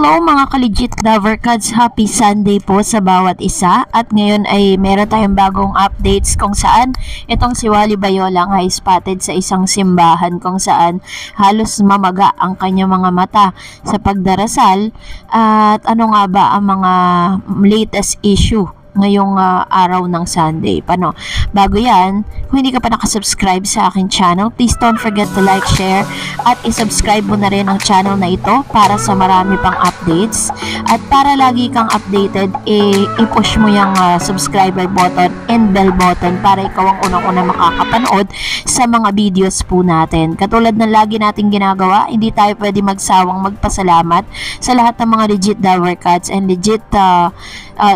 Hello mga ka-legit Lovercats, happy Sunday po sa bawat isa. At ngayon ay meron tayong bagong updates kung saan itong si Wally Bayola ay spotted sa isang simbahan kung saan halos mamaga ang kanyang mga mata sa pagdarasal. At ano nga ba ang mga latest issue ngayong araw ng Sunday. Bago yan, kung hindi ka pa nakasubscribe sa aking channel, please don't forget to like, share, at isubscribe mo na rin ang channel na ito para sa marami pang updates. At para lagi kang updated, i-push mo yung subscriber button and bell button para ikaw ang unang-una makakapanood sa mga videos po natin. Katulad ng lagi nating ginagawa, hindi tayo pwede magsawang magpasalamat sa lahat ng mga legit Lovercats and legit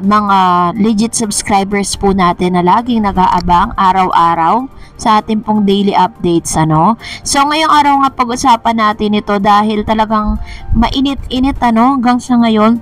mga legit subscribers po natin na laging nag-aabang araw-araw sa ating pong daily updates, So ngayong araw nga pag-usapan natin ito dahil talagang mainit-init, hanggang sa ngayon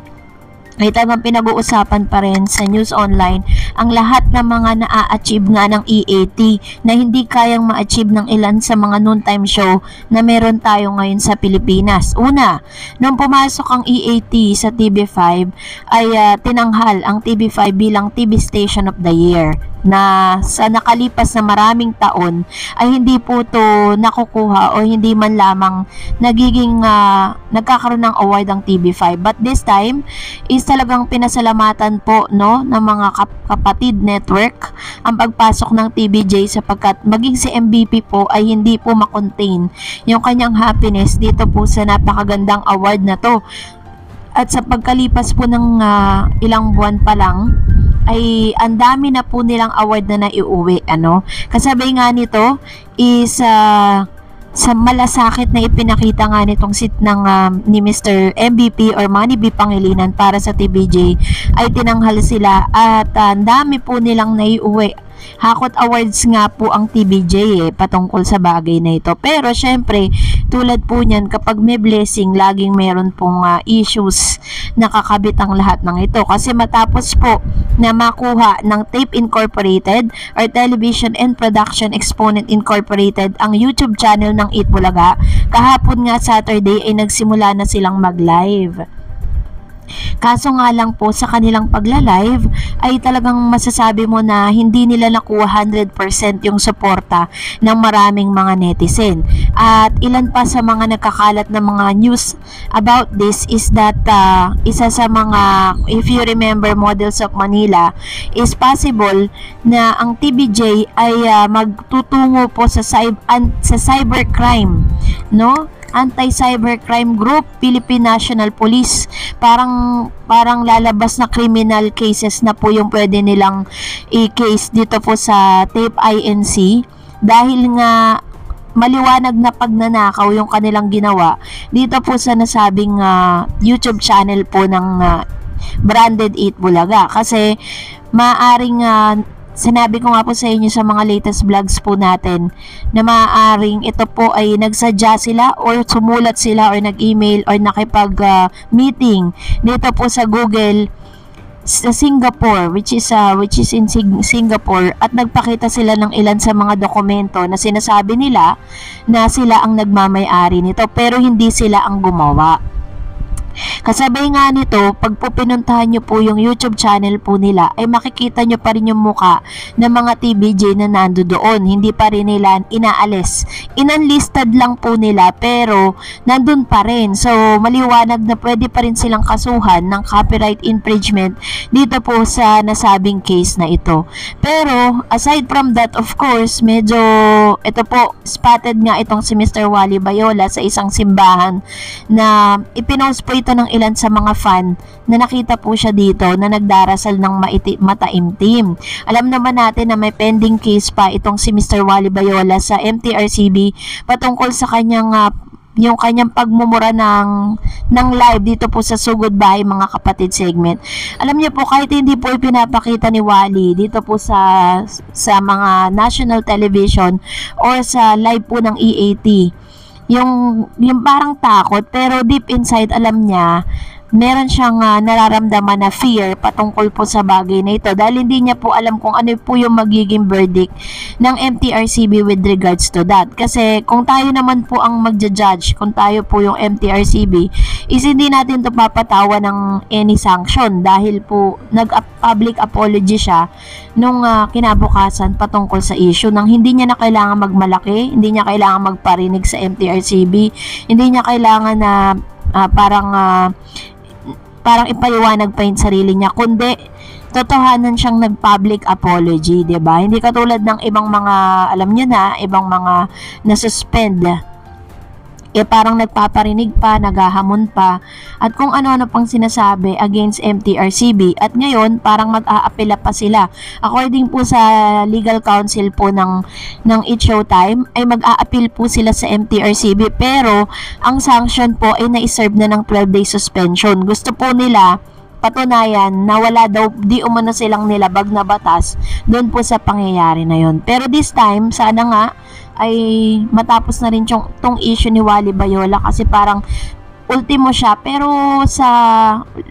ay talagang pinag-uusapan pa rin sa news online ang lahat ng mga na-achieve nga ng EAT na hindi kayang ma-achieve ng ilan sa mga noontime show na meron tayo ngayon sa Pilipinas. Una, nung pumasok ang EAT sa TV5 ay tinanghal ang TV5 bilang TV Station of the Year na sa nakalipas na maraming taon ay hindi po to nakukuha o hindi man lamang nagiging nagkakaroon ng award ang TV5. But this time is talagang pinasalamatan po ng mga kapatid network ang pagpasok ng TVJ sapagkat maging si MVP po ay hindi po makontain yung kanyang happiness dito po sa napakagandang award na to. At sa pagkalipas po ng ilang buwan pa lang ay ang dami na po nilang award na naiuwi, Kasabay nga nito is sa malasakit na ipinakita nga nitong ni Mr. MVP or Manny B. Pangilinan para sa TVJ ay tinanghal sila at ang dami po nilang naiuwi. Hakot awards nga po ang TVJ patungkol sa bagay na ito. Pero syempre, tulad po niyan, kapag may blessing, laging meron pong issues na kakabit ang lahat ng ito. Kasi matapos po na makuha ng Tape Incorporated or Television and Production Exponent Incorporated ang YouTube channel ng Eat Bulaga, kahapon nga Saturday ay nagsimula na silang mag-live. Kaso nga lang po sa kanilang pagla-live ay talagang masasabi mo na hindi nila nakuha 100% yung suporta ng maraming mga netizen. At ilan pa sa mga nagkakalat na mga news about this is that isa sa mga, if you remember, Models of Manila, is possible na ang TVJ ay magtutungo po sa cybercrime, Anti-Cybercrime Group, Philippine National Police. Parang lalabas na criminal cases na po yung pwede nilang i-case dito po sa Tape INC dahil nga maliwanag na pagnanakaw yung kanilang ginawa dito po sa nasabing YouTube channel po ng Branded Eat Bulaga. Kasi maaring sinabi ko nga po sa inyo sa mga latest vlogs po natin na maaaring ito po ay nagsadya sila or sumulat sila or nag-email or nakipag-meeting dito po sa Google sa Singapore, which is in Singapore, at nagpakita sila ng ilan sa mga dokumento na sinasabi nila na sila ang nagmamay-ari nito pero hindi sila ang gumawa. Kasabay nga nito, pag po pinuntahan nyo po yung YouTube channel po nila, ay makikita nyo pa rin yung muka ng mga TVJ na nando doon. Hindi pa rin nila inaalis. Inunlisted lang po nila pero nandun pa rin. So, maliwanag na pwede pa rin silang kasuhan ng copyright infringement dito po sa nasabing case na ito. Pero, aside from that, of course, medyo ito po, spotted nga itong si Mr. Wally Bayola sa isang simbahan na ipinost po ito ng ilan sa mga fan na nakita po siya dito na nagdarasal ng mataimtim. Alam naman natin na may pending case pa itong si Mr. Wally Bayola sa MTRCB patungkol sa kanyang yung kanyang pagmumura ng live dito po sa Sugod Bahay Mga Kapatid segment. Alam niyo po, kahit hindi po ipinapakita ni Wally dito po sa mga national television or sa live po ng EAT, yung parang takot pero deep inside alam niya meron siyang nararamdaman na fear patungkol po sa bagay na ito dahil hindi niya po alam kung ano po yung magiging verdict ng MTRCB with regards to that. Kasi kung tayo naman po ang magja-judge, kung tayo po yung MTRCB, is hindi natin to papatawa ng any sanction dahil po nag-public apology siya nung kinabukasan patungkol sa issue nang hindi niya na kailangan magmalaki, hindi niya kailangan magparinig sa MTRCB, hindi niya kailangan na parang ipaliwanag pa yung sarili niya, kundi totohanan siyang nag-public apology, 'di ba? Hindi katulad ng ibang mga, alam niyo na, ibang mga na-suspend. Parang nagpaparinig pa, naghahamon pa, at kung ano-ano pang sinasabi against MTRCB. At ngayon, parang mag-aapela pa sila. According po sa legal counsel po ng It Showtime, ay mag-aapil po sila sa MTRCB. Pero, ang sanction po ay na-serve na ng 12-day suspension. Gusto po nila patunayan na wala daw, di umano silang nilabag na batas doon po sa pangyayari na yon. Pero this time, sana nga ay matapos na rin tong issue ni Wally Bayola kasi parang ultimo siya. Pero sa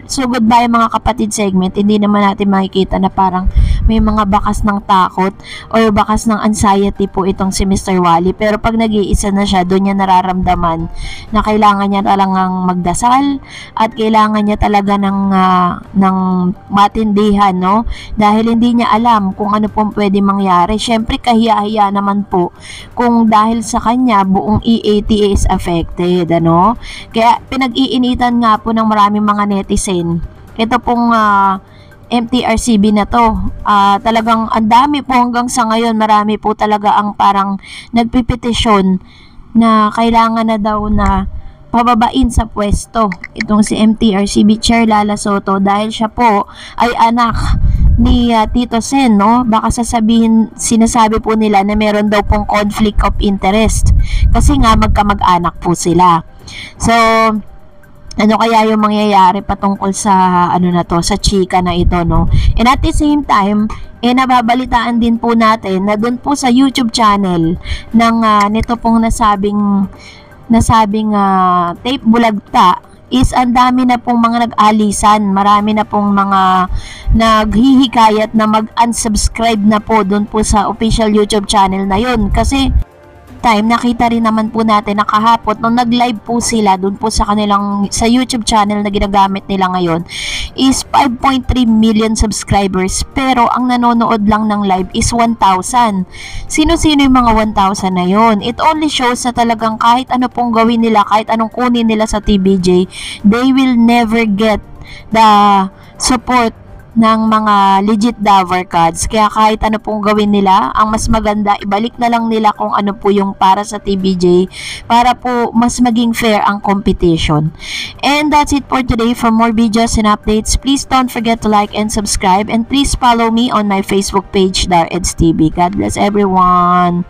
So Goodbye Mga Kapatid segment, hindi naman natin makikita na parang may mga bakas ng takot or bakas ng anxiety po itong si Mr. Wally. Pero pag nag-iisa na siya, doon niya nararamdaman na kailangan niya talagang magdasal at kailangan niya talaga ng matindihan, no? Dahil hindi niya alam kung ano pong pwede mangyari. Syempre, kahiya-hiya naman po kung dahil sa kanya, buong EATA is affected, ano? Kaya pinag-iinitan nga po ng maraming mga netizen. Ito pong MTRCB na to, talagang ang dami po hanggang sa ngayon, marami po talaga ang parang nagpipetisyon na kailangan na daw na pababain sa pwesto itong si MTRCB Chair Lala Soto dahil siya po ay anak ni Tito Sen, no? Baka sinasabi po nila na meron daw pong conflict of interest kasi nga magkamag-anak po sila. So, ano kaya yung mangyayari patungkol sa sa chika na ito, no? And at the same time, nababalitaan din po natin na doon po sa YouTube channel ng nito pong nasabing Tape Bulagta is ang dami na pong mga nag-alisan, marami na pong mga naghihikayat na mag-unsubscribe na po doon po sa official YouTube channel na yun kasi nakita rin naman po natin na kahapon nung nag-live po sila dun po sa YouTube channel na ginagamit nila ngayon is 5.3 million subscribers pero ang nanonood lang ng live is 1,000. Sino-sino yung mga 1,000 na yon? It only shows na talagang kahit ano pong gawin nila, kahit anong kunin nila sa TBJ, they will never get the support ng mga legit Daver cards. Kaya kahit ano pong gawin nila, ang mas maganda, ibalik na lang nila kung ano po yung para sa TBJ para po mas maging fair ang competition. And that's it for today. For more videos and updates, please don't forget to like and subscribe and please follow me on my Facebook page, DarEdsTV. God bless everyone!